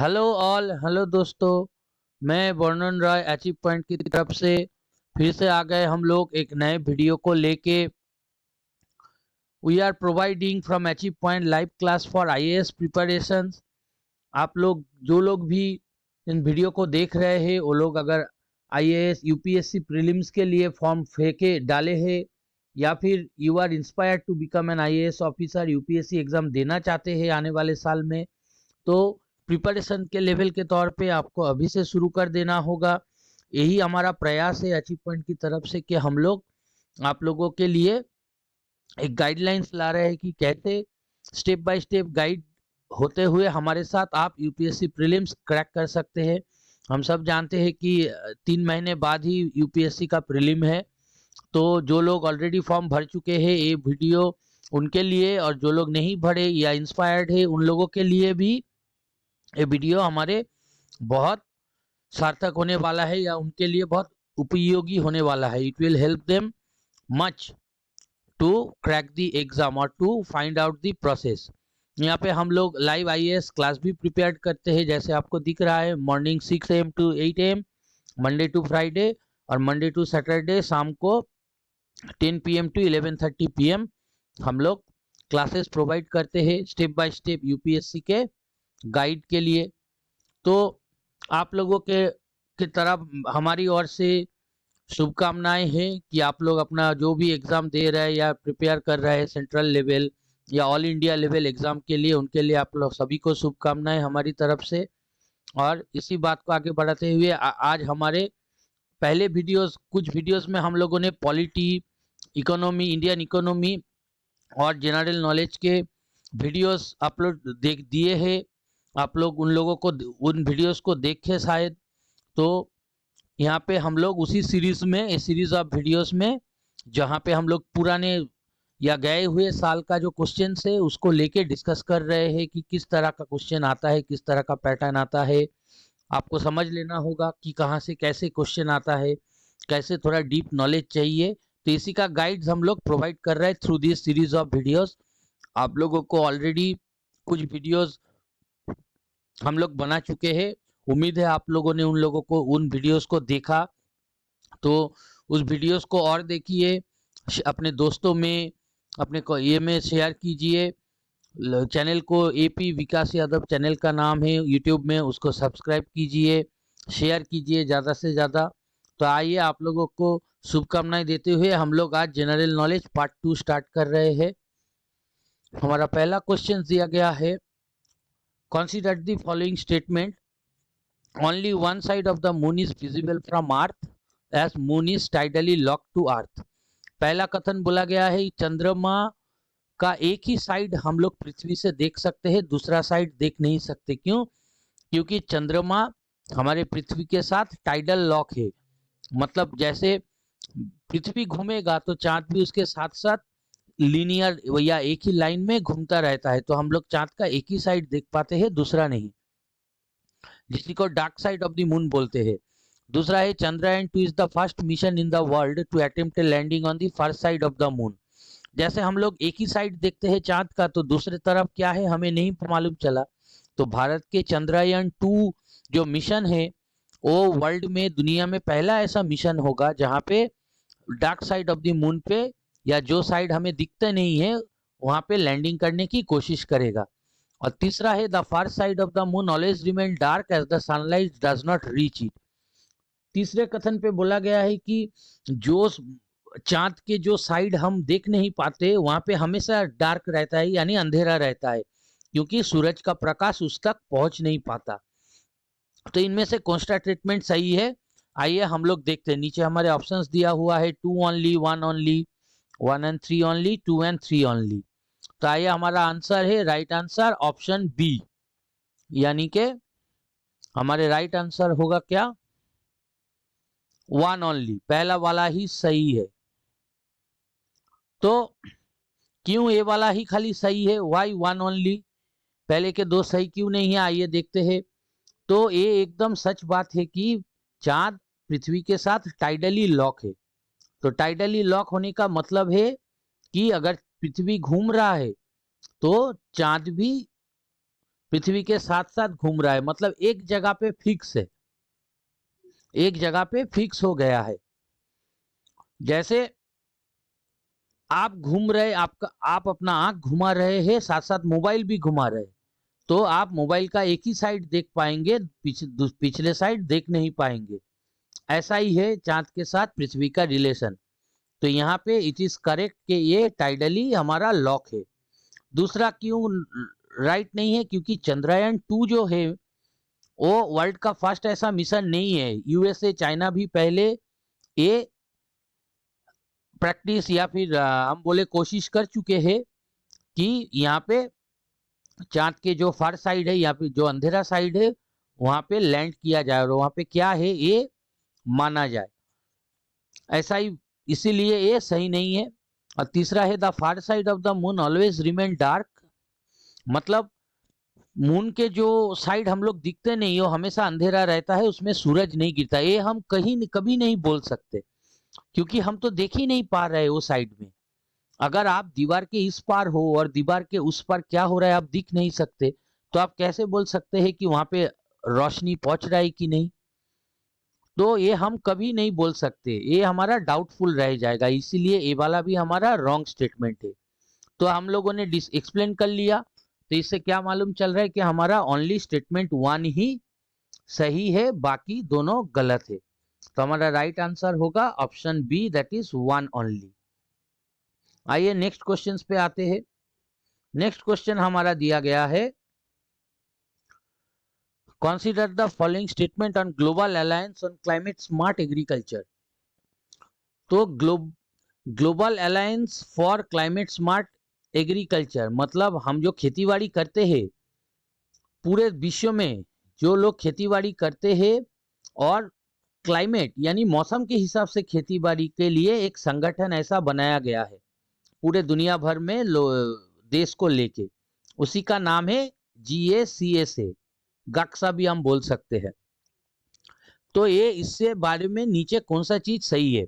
Hello all, hello दोस्तों। मैं वर्णन राय अचीव पॉइंट की तरफ से फिर से आ गए हम लोग एक नए वीडियो को लेके। We are providing from Achieve Point live class for IAS preparation. आप लोग जो लोग भी इन वीडियो को देख रहे हैं वो लोग अगर आईएएस यूपीएससी प्रीलिम्स के लिए फॉर्म फेंके डाले हैं या फिर you are inspired to become an IAS officer, UPSC exam देना चाहते हैं आने वाले साल में, तो प्रिपरेशन के लेवल के तौर पे आपको अभी से शुरू कर देना होगा। यही हमारा प्रयास है अचीव पॉइंट की तरफ से कि हम लोग आप लोगों के लिए एक गाइडलाइंस ला रहे हैं कि कैसे स्टेप बाय स्टेप गाइड होते हुए हमारे साथ आप यूपीएससी प्रीलिम्स क्रैक कर सकते हैं। हम सब जानते हैं कि 3 महीने बाद ही यूपीएससी का प्रीलिम है, तो जो लोग ऑलरेडी फॉर्म भर चुके हैं ये वीडियो उनके लिए, और जो लोग नहीं भरे या इंस्पायर्ड है उन लोगों के लिए भी ये वीडियो हमारे बहुत सार्थक होने वाला है या उनके लिए बहुत उपयोगी होने वाला है। It will help them much to crack the exam और to find out the process. यहाँ पे हम लोग लाइव आईएएस क्लास भी प्रिपेयर करते हैं, जैसे आपको दिख रहा है morning 6 AM to 8 AM, Monday to Friday, और मंडे टू सैटरडे शाम को 10 PM to 11:30 PM हम लोग क्लासेस प्रोवाइड करते हैं स्टेप बाय स्टेप यूपीएससी के गाइड के लिए। तो आप लोगों के तरफ हमारी ओर से शुभकामनाएं हैं कि आप लोग अपना जो भी एग्जाम दे रहे हैं या प्रिपेयर कर रहे हैं सेंट्रल लेवल या ऑल इंडिया लेवल एग्जाम के लिए, उनके लिए आप लोग सभी को शुभकामनाएं हमारी तरफ से। और इसी बात को आगे बढ़ाते हुए आज हमारे पहले वीडियोस, कुछ वीडियोस में हम लोगों ने पॉलिटी, इकोनॉमी, इंडियन इकोनॉमी और जनरल नॉलेज के वीडियोस अपलोड देख दिए हैं। आप लोग उन लोगों को उन वीडियोस को देखे शायद, तो यहाँ पे हम लोग उसी सीरीज में, इस सीरीज ऑफ वीडियोस में जहाँ पे हम लोग पुराने या गए हुए साल का जो क्वेश्चन है उसको लेके डिस्कस कर रहे हैं कि किस तरह का क्वेश्चन आता है, किस तरह का पैटर्न आता है। आपको समझ लेना होगा कि कहाँ से कैसे क्वेश्चन आता है, कैसे थोड़ा डीप नॉलेज चाहिए, तो इसी का गाइड्स हम लोग प्रोवाइड कर रहे हैं through this series of videos. आप लोगों को ऑलरेडी कुछ वीडियोस हम लोग बना चुके हैं, उम्मीद है आप लोगों ने उन लोगों को उन वीडियोस को देखा, तो उस वीडियोस को और देखिए, अपने दोस्तों में, अपने को ये में शेयर कीजिए। चैनल को एपी विकास यादव चैनल का नाम है यूट्यूब में, उसको सब्सक्राइब कीजिए, शेयर कीजिए ज़्यादा से ज़्यादा। तो आइए आप लोगों को शुभकामनाएं देते हुए हम लोग आज जनरल नॉलेज पार्ट 2 स्टार्ट कर रहे हैं। हमारा पहला क्वेश्चन दिया गया है, consider the following statement: only one side of the moon is visible from earth as moon is tidally locked to earth। पहला कथन बोला गया है चंद्रमा का एक ही साइड हम लोग पृथ्वी से देख सकते हैं, दूसरा साइड देख नहीं सकते। क्यों? क्योंकि चंद्रमा हमारे पृथ्वी के साथ टाइडल लॉक है, मतलब जैसे पृथ्वी घूमेगा तो चांद भी उसके साथ साथ लीनियर या एक ही लाइन में घूमता रहता है, तो हम लोग चांद का एक ही साइड देख पाते हैं, दूसरा नहीं, जिसी को dark side of the moon बोलते हैं। दूसरा है Chandrayaan 2 is the first mission in the world to attempt a landing on the first side of the moon. जैसे हम लोग एक ही साइड देखते हैं चांद का, तो दूसरी तरफ क्या है हमें नहीं मालूम चला। तो भारत के चंद्रयान 2 जो मिशन है वो वर्ल्ड में, दुनिया में पहला ऐसा मिशन होगा जहाँ पे dark side of the moon पे, या जो साइड हमें दिखता नहीं है वहां पे लैंडिंग करने की कोशिश करेगा। और तीसरा है the far side of the moon always remain dark as the sunlight does not reach it. तीसरे कथन पे बोला गया है कि जो चांद के जो साइड हम देख नहीं पाते वहां पे हमेशा डार्क रहता है, यानी अंधेरा रहता है, क्योंकि सूरज का प्रकाश उस तक पहुंच नहीं पाता। तो इनमें से कौन सा ट्रीटमेंट सही है, आइए हम लोग देखते हैं। नीचे हमारे ऑप्शंस दिया हुआ है 2 only, 1 only, 1 and 3 only, 2 and 3 only. तो आइए हमारा आंसर है राइट आंसर ऑप्शन बी, यानी कि हमारे राइट आंसर होगा क्या, 1 ओनली, पहला वाला ही सही है। तो क्यों ये वाला ही खाली सही है, वाई 1 ओनली, पहले के दो सही क्यों नहीं है, आइए देखते हैं। तो ये एकदम सच बात है कि चांद पृथ्वी के साथ टाइडली लॉक है। तो टाइडली लॉक होने का मतलब है कि अगर पृथ्वी घूम रहा है तो चांद भी पृथ्वी के साथ साथ घूम रहा है, मतलब एक जगह पे फिक्स है, एक जगह पे फिक्स हो गया है। जैसे आप घूम रहे, आप अपना आंख घुमा रहे हैं, साथ साथ मोबाइल भी घुमा रहे हैं, तो आप मोबाइल का एक ही साइड देख पाएंगे, पिछले साइड देख नहीं पाएंगे। ऐसा ही है चांद के साथ पृथ्वी का रिलेशन। तो यहाँ पे इट इज करेक्ट कि ये टाइडली हमारा लॉक है। दूसरा क्यों राइट नहीं है, क्योंकि चंद्रयान 2 जो है वो वर्ल्ड का फर्स्ट ऐसा मिशन नहीं है। यूएसए चाइना भी पहले ये प्रैक्टिस या फिर हम बोले कोशिश कर चुके हैं कि यहाँ पे चांद के जो फार साइड है या फिर जो अंधेरा साइड है वहां पे लैंड किया जाए और वहां पे क्या है ये माना जाए। ऐसा ही, इसीलिए ये सही नहीं है। और तीसरा है the far side of the moon always remain dark, मतलब मून के जो साइड हम लोग दिखते नहीं हो हमेशा अंधेरा रहता है, उसमें सूरज नहीं गिरता। ये हम कहीं कभी नहीं बोल सकते, क्योंकि हम तो देख ही नहीं पा रहे वो साइड में। अगर आप दीवार के इस पार हो और दीवार के उस पार क्या हो रहा है आप दिख नहीं सकते, तो आप कैसे बोल सकते हैं कि वहां पे रोशनी पहुंच रहा है कि नहीं। तो ये हम कभी नहीं बोल सकते, ये हमारा डाउटफुल रह जाएगा, इसीलिए ये वाला भी हमारा रॉन्ग स्टेटमेंट है। तो हम लोगों ने एक्सप्लेन कर लिया, तो इससे क्या मालूम चल रहा है कि हमारा ओनली स्टेटमेंट 1 ही सही है, बाकी दोनों गलत है। तो हमारा राइट आंसर होगा option B, that is 1 only. आइए नेक्स्ट क्वेश्चन पे आते हैं। नेक्स्ट क्वेश्चन हमारा दिया गया है, consider the following statement on global alliance on climate smart agriculture। तो global alliance for climate smart agriculture, मतलब हम जो खेतीबाड़ी करते हैं पूरे विश्व में, जो लोग खेतीबाड़ी करते हैं और क्लाइमेट यानी मौसम के हिसाब से खेतीबाड़ी के लिए एक संगठन ऐसा बनाया गया है पूरे दुनिया भर में देश को लेके, उसी का नाम है GACSA, गक्सा भी हम बोल सकते हैं। तो ये इससे बारे में नीचे कौन सा चीज सही है।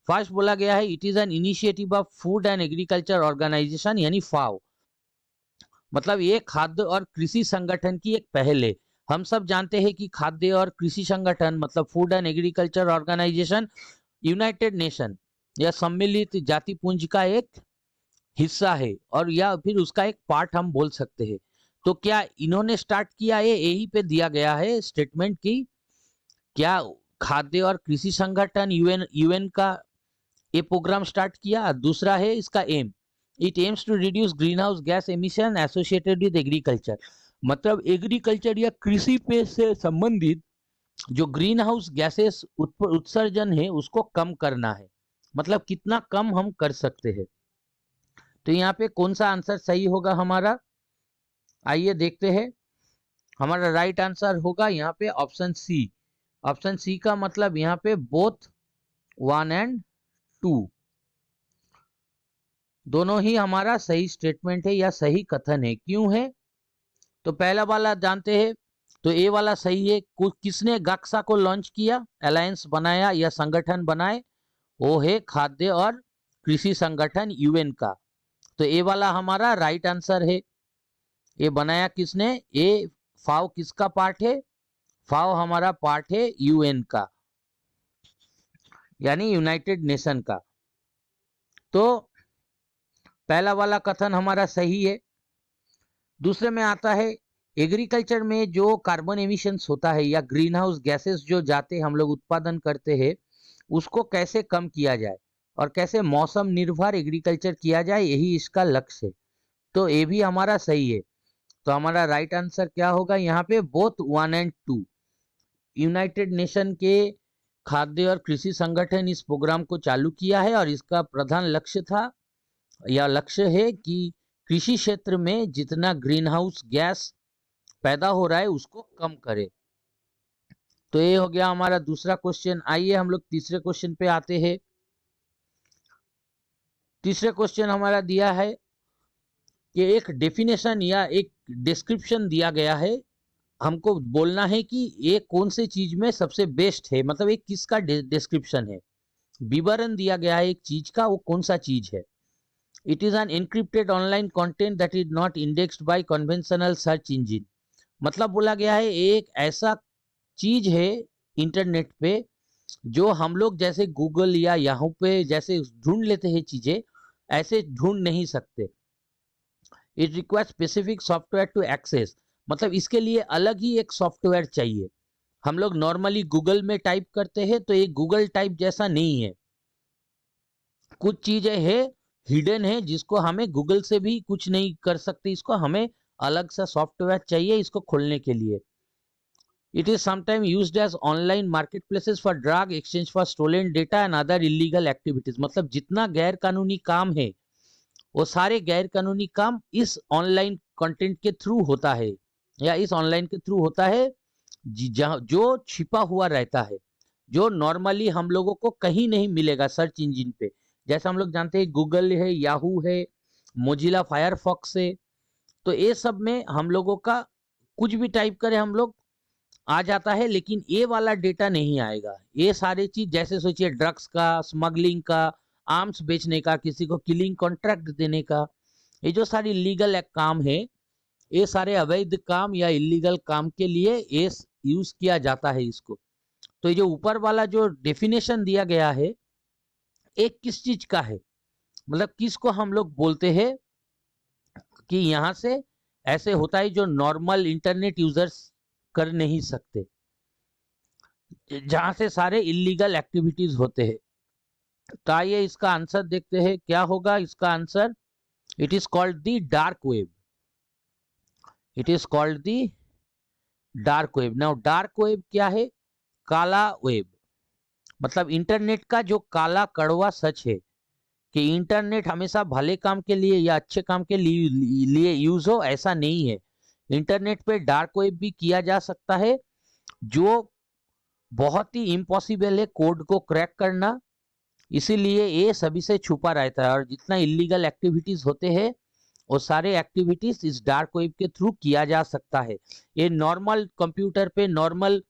फर्स्ट बोला गया है it is an initiative of food and agriculture organisation, यानी फाओ, मतलब ये खाद्य और कृषि संगठन की एक पहल है। हम सब जानते हैं कि खाद्य और कृषि संगठन मतलब food and agriculture organisation United Nation या सम्मिलित जाति पुंज का एक हिस्सा है, और या फिर उसका एक पार्ट हम बोल सकते हैं। तो क्या इन्होंने स्टार्ट किया है, यही पे दिया गया है स्टेटमेंट की क्या खाद्य और कृषि संगठन यूएन का ये प्रोग्राम स्टार्ट किया। दूसरा है इसका aim, it aims to reduce greenhouse gas emission associated with agriculture, मतलब एग्रीकल्चर या कृषि पे से संबंधित जो ग्रीन हाउस गैसेस उत्सर्जन है उसको कम करना है, मतलब कितना कम हम कर सकते हैं। तो यहाँ पे कौन सा आंसर सही होगा हमारा, आइए देखते हैं। हमारा राइट आंसर होगा यहाँ पे ऑप्शन सी। ऑप्शन सी का मतलब यहाँ पे बोथ 1 एंड 2 दोनों ही हमारा सही स्टेटमेंट है या सही कथन है। क्यों है, तो पहला वाला जानते हैं, तो ए वाला सही है। किसने गक्सा को लॉन्च किया, अलायंस बनाया या संगठन बनाए, वो है खाद्य और कृषि संगठन यूएन का। तो ए वाला हमारा राइट आंसर है। ये बनाया किसने, ए फाओ किसका पार्ट है, फाओ हमारा पार्ट है यूएन का, यानी यूनाइटेड नेशन का। तो पहला वाला कथन हमारा सही है। दूसरे में आता है एग्रीकल्चर में जो कार्बन एमिशंस होता है या ग्रीन हाउस गैसेस जो जाते हम लोग उत्पादन करते हैं उसको कैसे कम किया जाए और कैसे मौसम निर्भर एग्रीकल्चर किया जाए, यही इसका लक्ष्य है। तो ये भी हमारा सही है। तो हमारा राइट आंसर क्या होगा यहाँ पे, बोथ 1 एंड 2। यूनाइटेड नेशन के खाद्य और कृषि संगठन इस प्रोग्राम को चालू किया है और इसका प्रधान लक्ष्य था या लक्ष्य है कि कृषि क्षेत्र में जितना ग्रीन हाउस गैस पैदा हो रहा है उसको कम करे। तो ये हो गया हमारा दूसरा क्वेश्चन। आइए हम लोग तीसरे क्वेश्चन पे आते हैं। तीसरे क्वेश्चन हमारा दिया है कि एक डेफिनेशन या एक डिस्क्रिप्शन दिया गया है, हमको बोलना है कि ये कौन से चीज में सबसे बेस्ट है, मतलब एक किसका डिस्क्रिप्शन है, विवरण दिया गया है एक चीज का, वो कौन सा चीज है। It is an encrypted online content that is not indexed by conventional search engine, मतलब बोला गया है एक ऐसा चीज है इंटरनेट पे जो हम लोग जैसे गूगल या याहू पे जैसे ढूंढ लेते हैं चीजें, ऐसे ढूंढ नहीं सकते। It requires specific software to access, मतलब इसके लिए अलग ही एक सॉफ्टवेयर चाहिए। हम लोग नॉर्मली गूगल में टाइप करते हैं तो ये गूगल टाइप जैसा नहीं है। कुछ चीजें है हिडन है जिसको हमें गूगल से भी कुछ नहीं कर सकते, इसको हमें अलग सा सॉफ्टवेयर चाहिए इसको खोलने के लिए। It is sometime used as online marketplaces for drug exchange for stolen data and other illegal activities, मतलब जितना गैर कानूनी काम है वो सारे गैर कानूनी काम इस ऑनलाइन कंटेंट के थ्रू होता है या इस ऑनलाइन के थ्रू होता है, जहाँ जो छिपा हुआ रहता है, जो नॉर्मली हम लोगों को कहीं नहीं मिलेगा सर्च इंजन पे। जैसे हम लोग जानते हैं गूगल है, याहू है, मोजिला फायरफॉक्स है, तो ये सब में हम लोगों का कुछ भी टाइप करें हम लोग आ जाता है, लेकिन ये वाला डेटा नहीं आएगा। ये सारी चीज जैसे सोचिए ड्रग्स का, स्मगलिंग का, आर्म्स बेचने का, किसी को किलिंग कॉन्ट्रैक्ट देने का, ये जो सारी लीगल काम है, ये सारे अवैध काम या इलीगल काम के लिए ये यूज किया जाता है इसको। तो ये जो ऊपर वाला जो डेफिनेशन दिया गया है एक किस चीज का है, मतलब किसको हम लोग बोलते हैं कि यहाँ से ऐसे होता है जो नॉर्मल इंटरनेट यूजर्स कर नहीं सकते, जहां से सारे इलीगल एक्टिविटीज होते हैं। तो आइए इसका आंसर देखते हैं क्या होगा इसका answer. It is called the dark web. It is called the dark web. Now dark web क्या है? काला वेब, मतलब इंटरनेट का जो काला कड़वा सच है कि इंटरनेट हमेशा भले काम के लिए या अच्छे काम के लिए यूज हो, ऐसा नहीं है। इंटरनेट पे डार्क वेब भी किया जा सकता है जो बहुत ही इम्पॉसिबल है कोड को क्रैक करना, इसीलिए ये सभी से छुपा रहता है। और जितना इलीगल एक्टिविटीज होते हैं वो सारे एक्टिविटीज इस डार्क वेब के थ्रू किया जा सकता है। ये नॉर्मल कंप्यूटर पे, नॉर्मल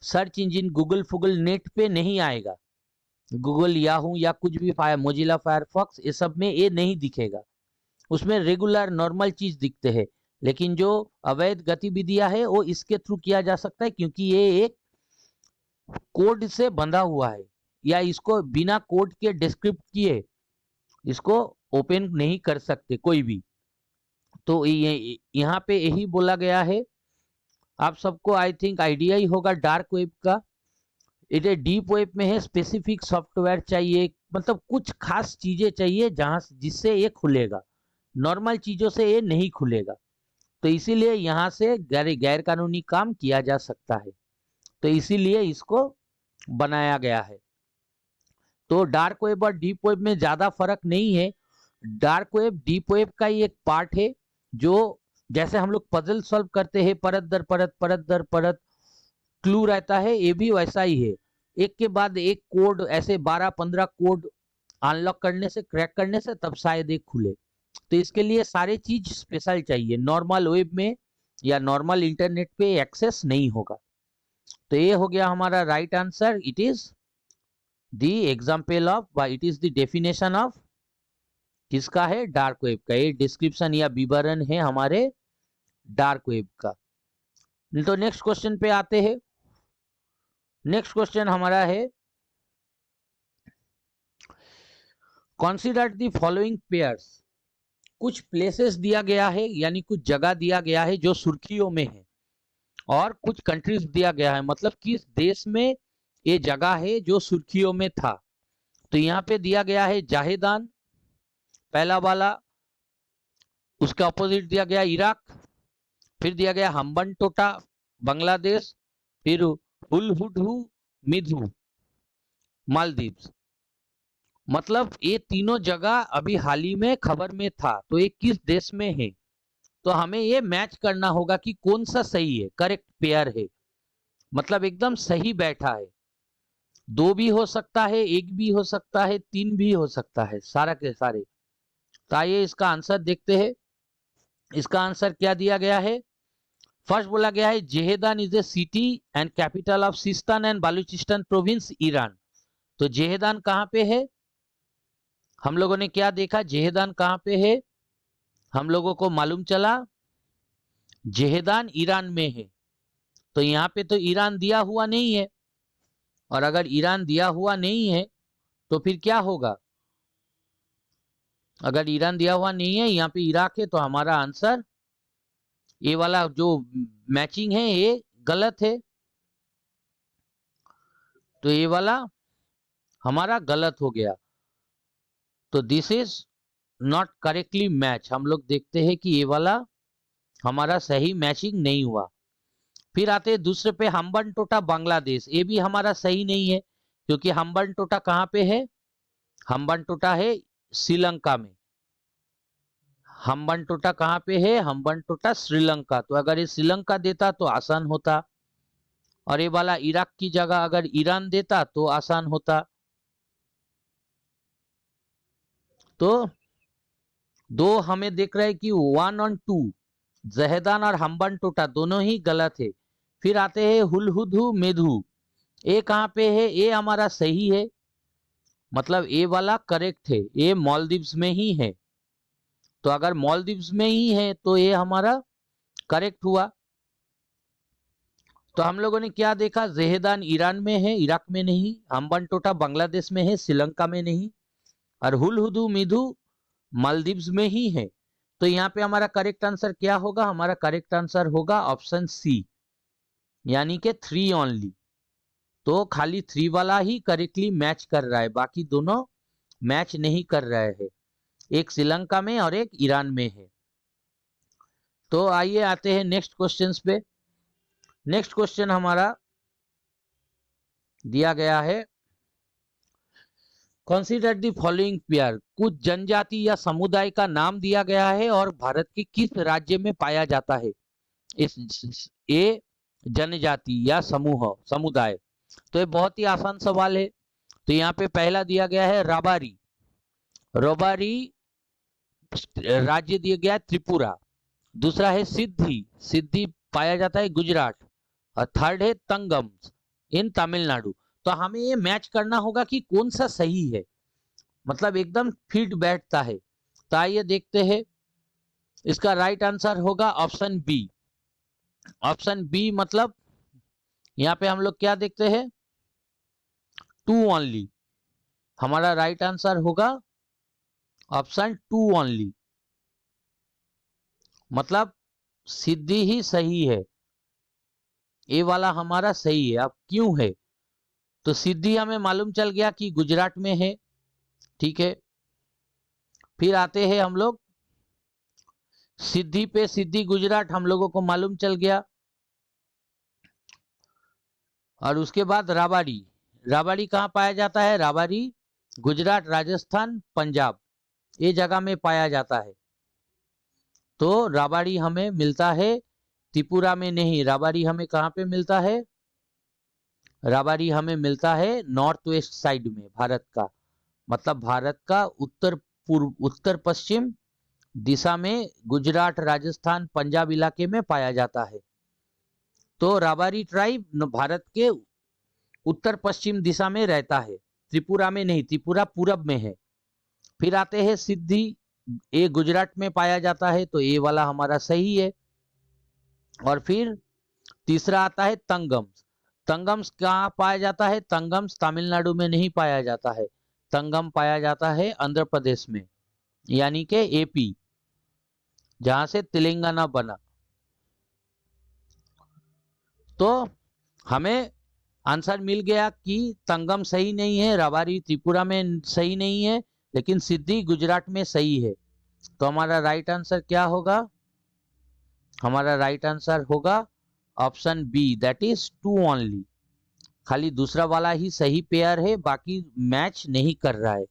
सर्च इंजन गूगल फूगल नेट पे नहीं आएगा। गूगल, याहू या कुछ भी मोजिला फायरफॉक्स, ये सब में ये नहीं दिखेगा। उसमें रेगुलर नॉर्मल चीज दिखते हैं, लेकिन जो अवैध गतिविधियां है वो इसके थ्रू किया जा सकता है, क्योंकि ये एक कोड से बंधा हुआ है, या इसको बिना कोड के डिस्क्रिप्ट किए इसको ओपन नहीं कर सकते कोई भी। तो ये यहाँ पे यही बोला गया है। आप सबको आई थिंक आइडिया ही होगा डार्क वेब का। ये डीप वेब में है, स्पेसिफिक सॉफ्टवेयर चाहिए, मतलब कुछ खास चीजें चाहिए जहां जिससे ये खुलेगा, नॉर्मल चीजों से ये नहीं खुलेगा। तो इसीलिए यहाँ से गैर कानूनी काम किया जा सकता है, तो इसीलिए इसको बनाया गया है। तो डार्क वेब और डीप वेब में ज्यादा फर्क नहीं है। डार्क वेब डीप वेब का ही एक पार्ट है, जो जैसे हम लोग पजल सॉल्व करते हैं परत दर परत, परत दर परत, क्लू रहता है, ये भी वैसा ही है। एक के बाद एक कोड, ऐसे 12-15 कोड अनलॉक करने से, क्रैक करने से तब शायद एक खुले। तो इसके लिए सारे चीज स्पेशल चाहिए, नॉर्मल वेब में या नॉर्मल इंटरनेट पे एक्सेस नहीं होगा। तो ये हो गया हमारा right answer. It is the example of, it is the definition of किसका है? डार्क वेब का। ये डिस्क्रिप्शन या विवरण है हमारे डार्क वेब का। तो नेक्स्ट क्वेश्चन पे आते हैं। नेक्स्ट क्वेश्चन हमारा है, कंसीडर द फॉलोइंग पेयर्स। कुछ प्लेसेस दिया गया है, यानी कुछ जगह दिया गया है जो सुर्खियों में है, और कुछ कंट्रीज दिया गया है, मतलब किस देश में ये जगह है जो सुर्खियों में था। तो यहाँ पे दिया गया है जाहेदान, पहला वाला। उसका अपोजिट दिया गया इराक, फिर दिया गया हम्बन टोटा बांग्लादेश, फिर हुलहुडहू मिधु मालदीव्स। मतलब ये तीनों जगह अभी हाल ही में खबर में था, तो ये किस देश में है? तो हमें ये मैच करना होगा कि कौन सा सही है, करेक्ट पेयर है, मतलब एकदम सही बैठा है। दो भी हो सकता है, एक भी हो सकता है, तीन भी हो सकता है, सारा के सारे। तो आइए इसका आंसर देखते हैं। इसका आंसर क्या दिया गया है? फर्स्ट बोला गया है Zahedan is a city and capital of Sistan and Baluchistan province Iran. तो जेहेदान कहाँ पे है? हम लोगों ने क्या देखा, जेहेदान कहाँ पे है? हम लोगों को मालूम चला जेहदान ईरान में है, तो यहाँ पे तो ईरान दिया हुआ नहीं है, और अगर ईरान दिया हुआ नहीं है तो फिर क्या होगा? अगर ईरान दिया हुआ नहीं है, यहाँ पे इराक है, तो हमारा आंसर ये वाला जो मैचिंग है ये गलत है, तो ये वाला हमारा गलत हो गया। तो this is not correctly match. हम लोग देखते हैं कि ये वाला हमारा सही मैचिंग नहीं हुआ। फिर आते हैं दूसरे पे, हम्बनटोटा बांग्लादेश। ये भी हमारा सही नहीं है, क्योंकि हम्बनटोटा कहाँ पे है? हम्बनटोटा है श्रीलंका में। हम्बनटोटा कहाँ पे है? हम्बनटोटा श्रीलंका। तो अगर ये श्रीलंका देता तो आसान होता, और ये वाला इराक की जगह अगर ईरान देता तो आसान होता। तो दो हमें देख रहे हैं कि 1 और 2, जहेदान और हम्बनटोटा दोनों ही गलत है। फिर आते हैं हुलहुदु मेधु। ये कहाँ पे है? ये हमारा सही है, मतलब ये वाला करेक्ट है, ये मालदीव्स में ही है। तो अगर मालदीव्स में ही है तो ये हमारा करेक्ट हुआ। तो हम लोगों ने क्या देखा? जेहदान ईरान में है, इराक में नहीं। हम्बनटोटा बांग्लादेश में है, श्रीलंका में नहीं। और हुलहुदु मिधु मालदीव्स में ही है। तो यहाँ पे हमारा करेक्ट आंसर क्या होगा? हमारा करेक्ट आंसर होगा ऑप्शन सी, यानी कि 3 ओनली। तो खाली 3 वाला ही करेक्टली मैच कर रहा है, बाकी दोनों मैच नहीं कर रहे हैं। एक श्रीलंका में और एक ईरान में है। तो आइए आते हैं नेक्स्ट क्वेश्चंस पे। नेक्स्ट क्वेश्चन हमारा दिया गया है, कंसीडर द फॉलोइंग पेयर। कुछ जनजाति या समुदाय का नाम दिया गया है और भारत के किस राज्य में पाया जाता है इस ये जनजाति या समूह समुदाय? तो ये बहुत ही आसान सवाल है। तो यहाँ पे पहला दिया गया है राबारी। राबारी राज्य दिया गया है त्रिपुरा। दूसरा है सिद्धि, सिद्धि पाया जाता है गुजरात। और थर्ड है तंगम इन तमिलनाडु। तो हमें ये मैच करना होगा कि कौन सा सही है, मतलब एकदम फिट बैठता है। तो आइए देखते हैं। इसका राइट आंसर होगा ऑप्शन बी। ऑप्शन बी मतलब यहाँ पे हम लोग क्या देखते हैं? 2 ओनली। हमारा राइट आंसर होगा ऑप्शन 2 ओनली, मतलब सिद्धि ही सही है, ये वाला हमारा सही है। अब क्यों है? तो सिद्धि हमें मालूम चल गया कि गुजरात में है, ठीक है। फिर आते हैं हम लोग सिद्धि पे, सिद्धि गुजरात हम लोगों को मालूम चल गया। और उसके बाद राबाड़ी, राबाड़ी कहाँ पाया जाता है? राबाड़ी गुजरात, राजस्थान, पंजाब, ये जगह में पाया जाता है। तो राबाड़ी हमें मिलता है त्रिपुरा में नहीं। राबाड़ी हमें कहाँ पे मिलता है? राबाड़ी हमें मिलता है नॉर्थ वेस्ट साइड में भारत का, मतलब भारत का उत्तर पूर्व, उत्तर पश्चिम दिशा में गुजरात, राजस्थान, पंजाब इलाके में पाया जाता है। तो राबारी ट्राइब भारत के उत्तर पश्चिम दिशा में रहता है, त्रिपुरा में नहीं, त्रिपुरा पूरब में है। फिर आते हैं सिद्धि, ये गुजरात में पाया जाता है, तो ये वाला हमारा सही है। और फिर तीसरा आता है तंगम्स। तंगम्स कहाँ पाया जाता है? तंगम्स तमिलनाडु में नहीं पाया जाता है, तंगम पाया जाता है आंध्र प्रदेश में, यानी कि एपी, जहां से तेलंगाना बना। तो हमें आंसर मिल गया कि तंगम सही नहीं है, राबारी त्रिपुरा में सही नहीं है, लेकिन सिद्धि गुजरात में सही है। तो हमारा राइट आंसर क्या होगा? हमारा राइट आंसर होगा option B, that is 2 only. खाली दूसरा वाला ही सही पेयर है, बाकी मैच नहीं कर रहा है।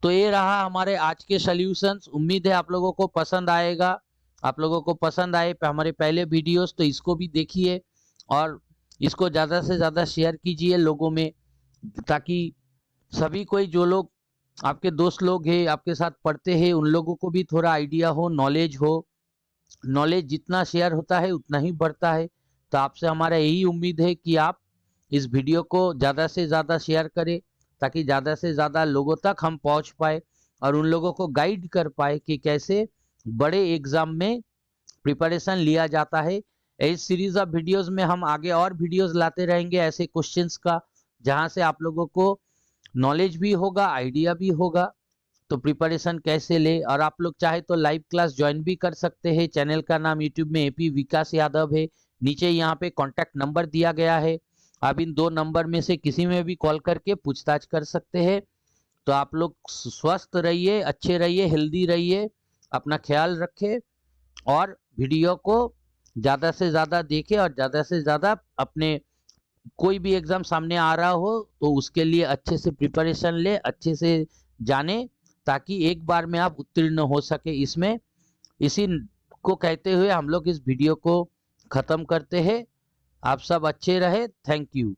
तो ये रहा हमारे आज के सॉल्यूशंस। उम्मीद है आप लोगों को पसंद आएगा। आप लोगों को पसंद आए हमारे पहले वीडियोस तो इसको भी देखिए, और इसको ज़्यादा से ज़्यादा शेयर कीजिए लोगों में, ताकि सभी कोई जो लोग आपके दोस्त लोग हैं, आपके साथ पढ़ते हैं, उन लोगों को भी थोड़ा आइडिया हो, नॉलेज हो। नॉलेज जितना शेयर होता है उतना ही बढ़ता है। तो आपसे हमारा यही उम्मीद है कि आप इस वीडियो को ज़्यादा से ज़्यादा शेयर करें, ताकि ज़्यादा से ज़्यादा लोगों तक हम पहुंच पाए और उन लोगों को गाइड कर पाए कि कैसे बड़े एग्ज़ाम में प्रिपरेशन लिया जाता है। इस सीरीज ऑफ वीडियोस में हम आगे और वीडियोस लाते रहेंगे ऐसे क्वेश्चंस का, जहां से आप लोगों को नॉलेज भी होगा, आइडिया भी होगा तो प्रिपरेशन कैसे ले। और आप लोग चाहे तो लाइव क्लास ज्वाइन भी कर सकते हैं। चैनल का नाम यूट्यूब में एपी विकास यादव है। नीचे यहाँ पे कॉन्टैक्ट नंबर दिया गया है, आप इन 2 नंबर में से किसी में भी कॉल करके पूछताछ कर सकते हैं। तो आप लोग स्वस्थ रहिए, अच्छे रहिए, हेल्दी रहिए, अपना ख्याल रखें और वीडियो को ज़्यादा से ज़्यादा देखें और ज़्यादा से ज़्यादा अपने कोई भी एग्जाम सामने आ रहा हो तो उसके लिए अच्छे से प्रिपरेशन ले, अच्छे से जाने, ताकि एक बार में आप उत्तीर्ण हो सके इसमें। इसी को कहते हुए हम लोग इस वीडियो को खत्म करते हैं। आप सब अच्छे रहे। Thank you.